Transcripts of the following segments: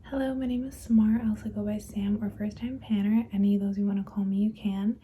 Hello, my name is Samar. I also go by Sam or First Time Panner. Any of those you want to call me, you can.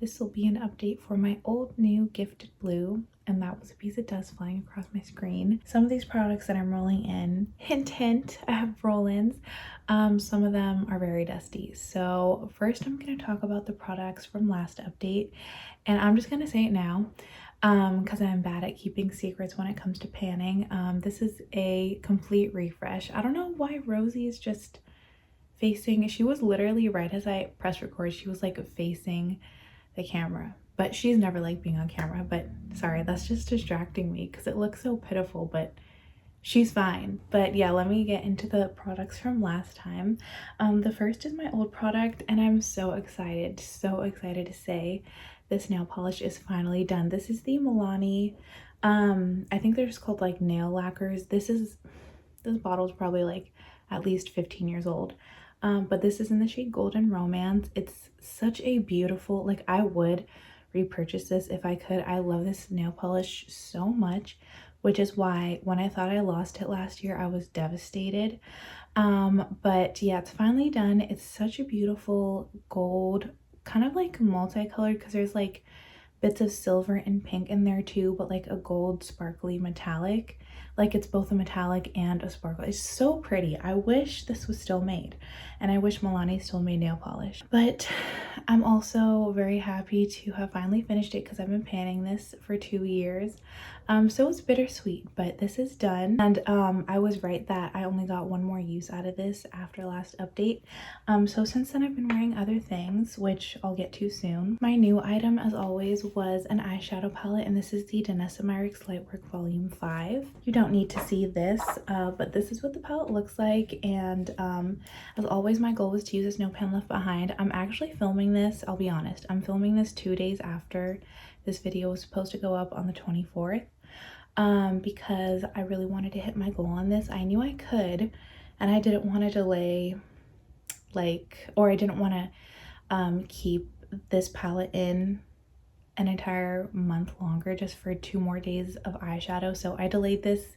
This will be an update for my old new Gifted Blue, and that was a piece of dust flying across my screen. Some of these products that I'm rolling in, hint hint, I have roll-ins. Some of them are very dusty. So first I'm going to talk about the products from last update, and I'm just going to say it now because I'm bad at keeping secrets when it comes to panning. This is a complete refresh. I don't know why Rosie is just facing, she was literally right as I press record, she was like facing the camera, but she's never like being on camera. But sorry, that's just distracting me because it looks so pitiful, but she's fine. But yeah, let me get into the products from last time. The first is my old product, and I'm so excited to say this nail polish is finally done. This is the Milani, I think they're just called like nail lacquers. This bottle is probably like at least 15 years old. But this is in the shade Golden Romance. It's such a beautiful, like, I would repurchase this if I could. I love this nail polish so much, which is why when I thought I lost it last year, I was devastated. But yeah, it's finally done. It's such a beautiful gold, kind of like multicolored, because there's like bits of silver and pink in there too, but like a gold sparkly metallic. Like it's both a metallic and a sparkle. It's so pretty. I wish this was still made, and I wish Milani still made nail polish. But I'm also very happy to have finally finished it because I've been panning this for 2 years. So it's bittersweet, but this is done. And I was right that I only got one more use out of this after last update. So since then I've been wearing other things, which I'll get to soon. My new item, as always, was an eyeshadow palette, and this is the Danessa Myricks Lightwork Volume 5. You don't need to see this, but this is what the palette looks like. And as always, my goal was to use this No Pan Left Behind. I'm actually filming this, I'll be honest, I'm filming this 2 days after this video was supposed to go up on the 24th. Because I really wanted to hit my goal on this. I knew I could, and I didn't want to delay, or I didn't want to keep this palette in an entire month longer just for 2 more days of eyeshadow. So I delayed this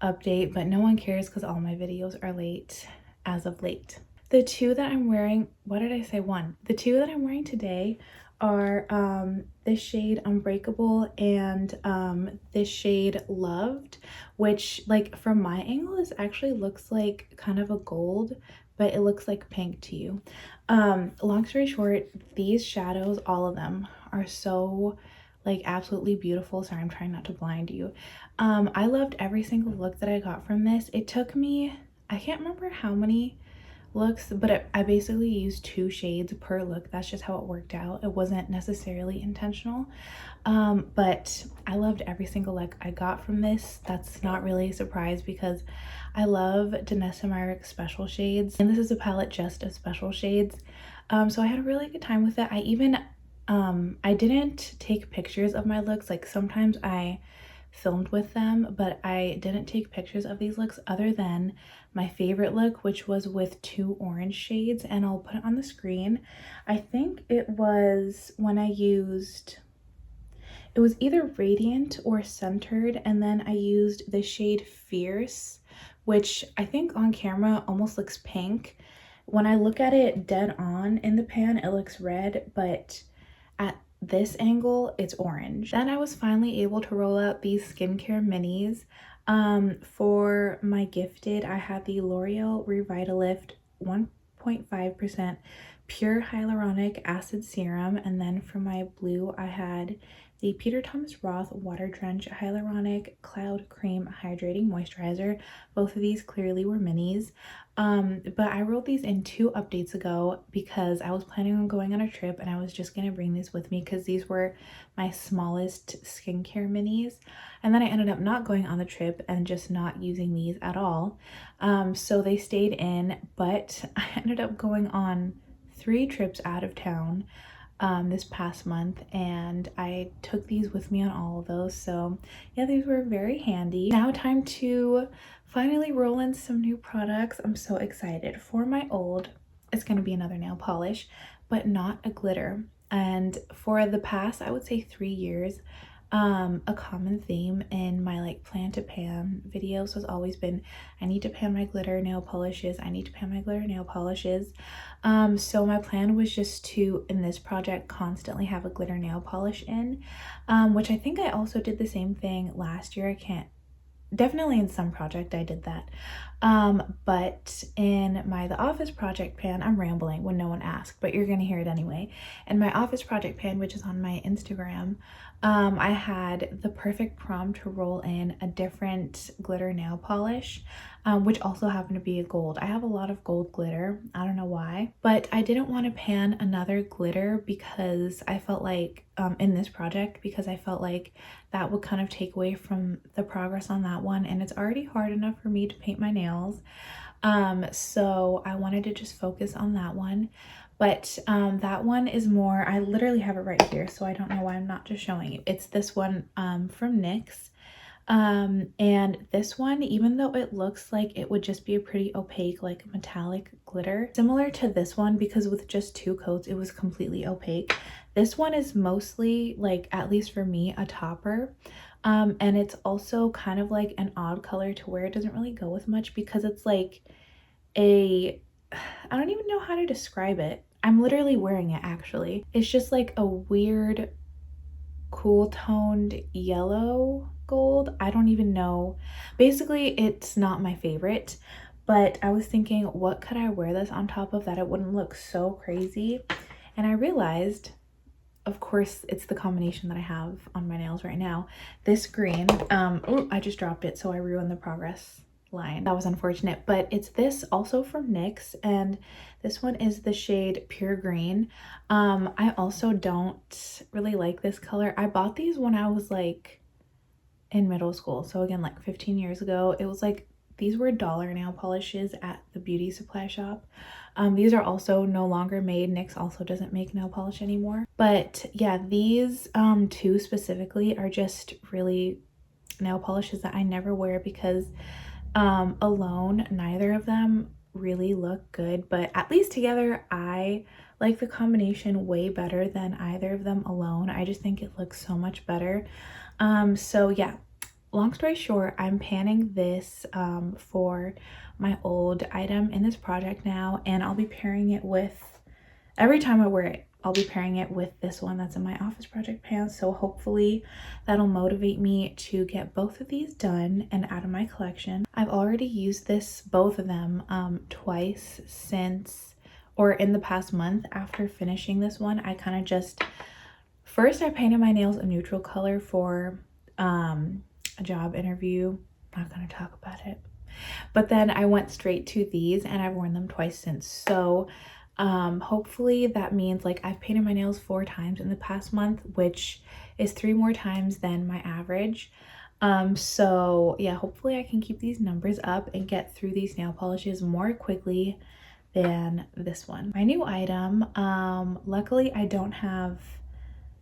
update, but no one cares because all my videos are late as of late. The two that I'm wearing, what did I say? One. The two that I'm wearing today are this shade Unbreakable and this shade Loved, which, like, from my angle, this actually looks like kind of a gold, but it looks like pink to you. Long story short, these shadows, all of them, are so, like, absolutely beautiful. Sorry, I'm trying not to blind you. I loved every single look that I got from this. It took me, I can't remember how many looks, but I basically used 2 shades per look. That's just how it worked out. It wasn't necessarily intentional. But I loved every single look I got from this. That's not really a surprise because I love Danessa Myricks special shades, and this is a palette just of special shades. So I had a really good time with it. I even I didn't take pictures of my looks. Like, sometimes I filmed with them, but I didn't take pictures of these looks other than my favorite look, which was with 2 orange shades, and I'll put it on the screen. I think it was when I used, it was either Radiant or Centered, and then I used the shade Fierce, which I think on camera almost looks pink. When I look at it dead on in the pan, it looks red, but at this angle it's orange. Then I was finally able to roll out these skincare minis. For my gifted, I had the L'Oreal Revitalift 1.5% pure hyaluronic acid serum, and then for my blue I had the Peter Thomas Roth Water Drench Hyaluronic Cloud Cream Hydrating Moisturizer. Both of these clearly were minis. But I rolled these in 2 updates ago because I was planning on going on a trip, and I was just going to bring these with me because these were my smallest skincare minis. And then I ended up not going on the trip and just not using these at all. So they stayed in, but I ended up going on 3 trips out of town this past month, and I took these with me on all of those. So yeah, these were very handy. Now time to finally roll in some new products. I'm so excited. For my old, it's going to be another nail polish, but not a glitter. And for the past, I would say 3 years, A common theme in my like plan to pan videos has always been, I need to pan my glitter nail polishes, I need to pan my glitter nail polishes. So my plan was just to, in this project, constantly have a glitter nail polish in, which I think I also did the same thing last year. I can't, definitely in some project I did that. But in the office project pan, I'm rambling when no one asked, but you're gonna hear it anyway. In my office project pan, which is on my Instagram, I had the perfect prompt to roll in a different glitter nail polish, which also happened to be a gold. I have a lot of gold glitter, I don't know why, but I didn't want to pan another glitter because I felt like, in this project, because I felt like that would kind of take away from the progress on that one, and it's already hard enough for me to paint my nails. So I wanted to just focus on that one. But that one is more, I literally have it right here, so I don't know why I'm not just showing you. It's this one from NYX. And this one, even though it looks like it would just be a pretty opaque, like metallic glitter, similar to this one, because with just 2 coats, it was completely opaque. This one is mostly, like, at least for me, a topper. And it's also kind of like an odd color to where it doesn't really go with much because it's like I don't even know how to describe it. I'm literally wearing it actually. It's just like a weird cool toned yellow gold. I don't even know. Basically, it's not my favorite, but I was thinking, what could I wear this on top of that it wouldn't look so crazy? And I realized, of course, it's the combination that I have on my nails right now. This green, oh, I just dropped it, so I ruined the progress line. That was unfortunate, but it's this also from NYX, and this one is the shade Pure Green. I also don't really like this color. I bought these when I was like in middle school, so again, like 15 years ago. It was like, these were dollar nail polishes at the beauty supply shop. These are also no longer made. NYX also doesn't make nail polish anymore. But yeah, these two specifically are just really nail polishes that I never wear because alone, neither of them really look good. But at least together, I like the combination way better than either of them alone. I just think it looks so much better. So yeah, long story short, I'm panning this for my old item in this project now, and I'll be pairing it with, every time I wear it, I'll be pairing it with this one that's in my office project pan. So hopefully that'll motivate me to get both of these done and out of my collection. I've already used both of them twice since, or in the past month after finishing this one. I kind of just, first I painted my nails a neutral color for a job interview. I'm not gonna talk about it. But then I went straight to these and I've worn them twice since. So hopefully that means like I've painted my nails 4 times in the past month, which is 3 more times than my average. So yeah, hopefully I can keep these numbers up and get through these nail polishes more quickly than this one. My new item, luckily I don't have,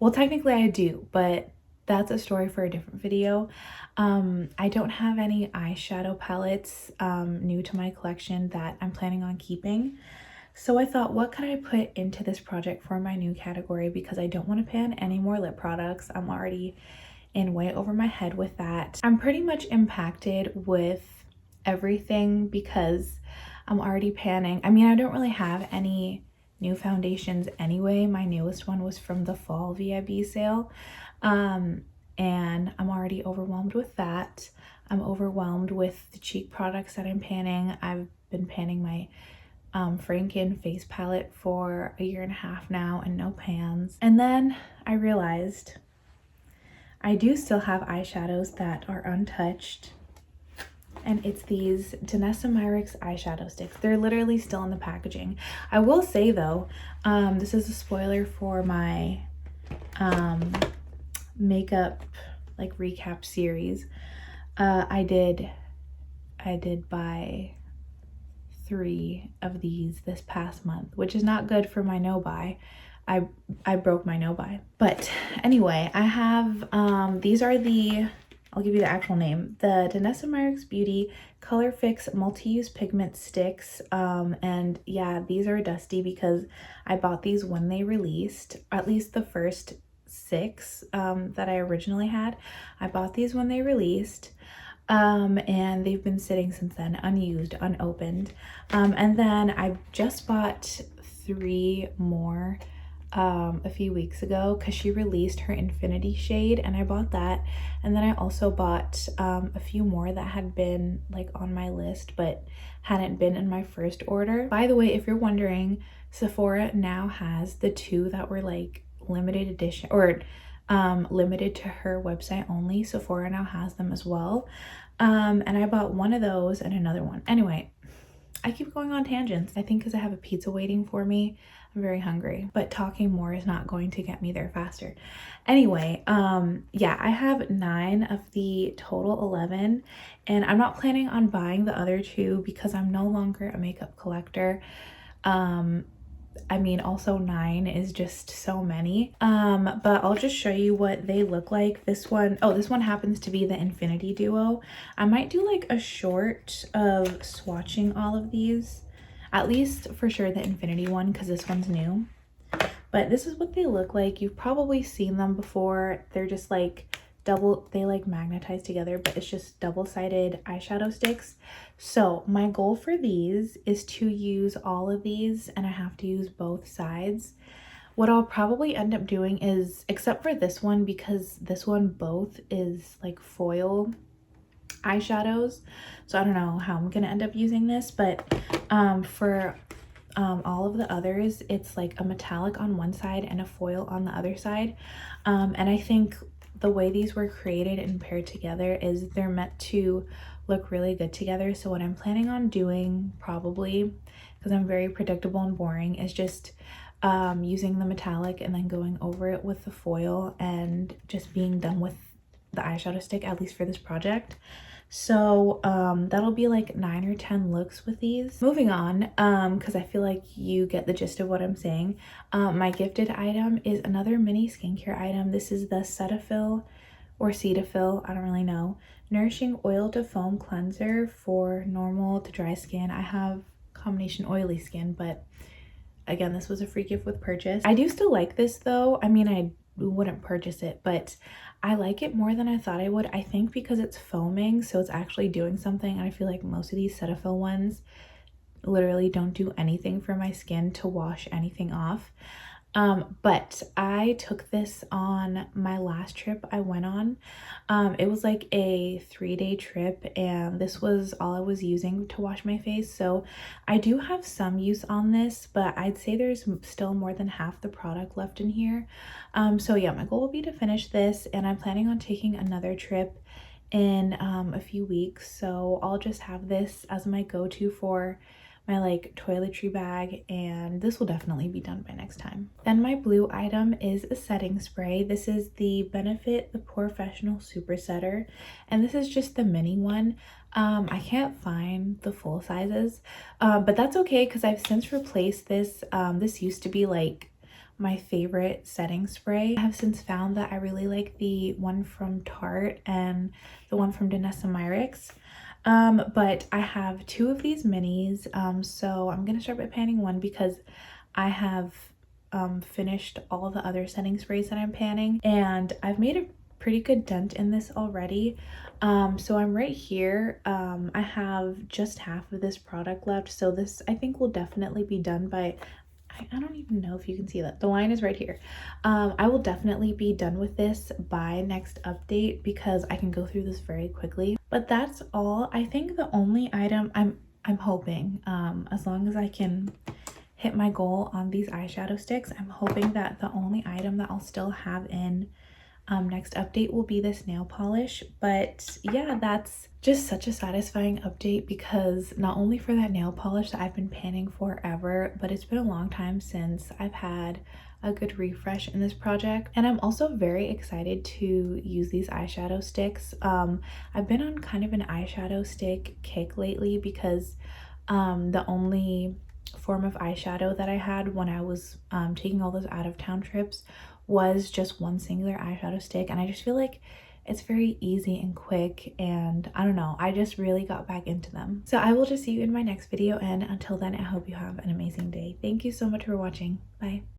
well, technically I do, but that's a story for a different video. I don't have any eyeshadow palettes new to my collection that I'm planning on keeping. So I thought, what could I put into this project for my new category, because I don't want to pan any more lip products. I'm already in way over my head with that. I'm pretty much impacted with everything because I'm already panning. I mean, I don't really have any new foundations anyway. My newest one was from the fall VIB sale. And I'm already overwhelmed with that. I'm overwhelmed with the cheek products that I'm panning. I've been panning my Franken face palette for 1.5 years now and no pans. And then I realized I do still have eyeshadows that are untouched. And it's these Danessa Myricks eyeshadow sticks. They're literally still in the packaging. I will say though, this is a spoiler for my makeup like recap series. I did buy 3 of these this past month, which is not good for my no buy. I broke my no buy. But anyway, I have these are the, I'll give you the actual name, the Danessa Myricks Beauty Color Fix Multi-Use Pigment Sticks. And yeah, these are dusty because I bought these when they released, at least the first 6 that I originally had. I bought these when they released. And they've been sitting since then, unused, unopened. And then I just bought 3 more a few weeks ago because she released her infinity shade, and I bought that. And then I also bought a few more that had been like on my list but hadn't been in my first order. By the way, if you're wondering, Sephora now has the 2 that were like limited edition or limited to her website only. Sephora now has them as well. And I bought one of those and another one. Anyway, I keep going on tangents. I think because I have a pizza waiting for me. I'm very hungry, but talking more is not going to get me there faster. Anyway, yeah, I have 9 of the total 11, and I'm not planning on buying the other 2 because I'm no longer a makeup collector. I mean, also 9 is just so many. But I'll just show you what they look like. This one, oh, this one happens to be the Infinity Duo. I might do like a short of swatching all of these, at least for sure the Infinity one, because this one's new. But this is what they look like. You've probably seen them before. They're just like they like magnetize together, but it's just double-sided eyeshadow sticks. So my goal for these is to use all of these, and I have to use both sides. What I'll probably end up doing is, except for this one, because this one both is like foil eyeshadows, so I don't know how I'm gonna end up using this, but for all of the others, it's like a metallic on one side and a foil on the other side. And I think the way these were created and paired together is they're meant to look really good together. So what I'm planning on doing, probably because I'm very predictable and boring, is just using the metallic and then going over it with the foil and just being done with the eyeshadow stick, at least for this project. So that'll be like 9 or 10 looks with these. Moving on, because I feel like you get the gist of what I'm saying. My gifted item is another mini skincare item. This is the Cetaphil or Cetaphil, I don't really know, Nourishing Oil to Foam Cleanser for normal to dry skin. I have combination oily skin, but again, this was a free gift with purchase. I do still like this though. I mean, I wouldn't purchase it, but I like it more than I thought I would. I think because it's foaming, so it's actually doing something. I feel like most of these Cetaphil ones literally don't do anything for my skin to wash anything off. But I took this on my last trip I went on. It was like a 3-day trip, and this was all I was using to wash my face. So I do have some use on this, but I'd say there's still more than half the product left in here. So yeah, my goal will be to finish this, and I'm planning on taking another trip in a few weeks. So I'll just have this as my go-to for my like toiletry bag, and this will definitely be done by next time. Then my blue item is a setting spray. This is the Benefit the Professional Super Setter, and this is just the mini one. I can't find the full sizes, but that's okay because I've since replaced this. This used to be like my favorite setting spray. I have since found that I really like the one from Tarte and the one from Danessa Myricks. But I have 2 of these minis, so I'm gonna start by panning one because I have finished all the other setting sprays that I'm panning, and I've made a pretty good dent in this already. So I'm right here. I have just half of this product left, so this I think will definitely be done by, I don't even know if you can see that. The line is right here. I will definitely be done with this by next update because I can go through this very quickly. But that's all. I think the only item I'm hoping, as long as I can hit my goal on these eyeshadow sticks, I'm hoping that the only item that I'll still have in next update will be this nail polish. But yeah, that's just such a satisfying update because not only for that nail polish that I've been panning forever, but it's been a long time since I've had a good refresh in this project. And I'm also very excited to use these eyeshadow sticks. I've been on kind of an eyeshadow stick kick lately because the only form of eyeshadow that I had when I was taking all those out of town trips was just one singular eyeshadow stick, and I just feel like it's very easy and quick, and I don't know, I just really got back into them. So I will just see you in my next video, and until then I hope you have an amazing day. Thank you so much for watching. Bye.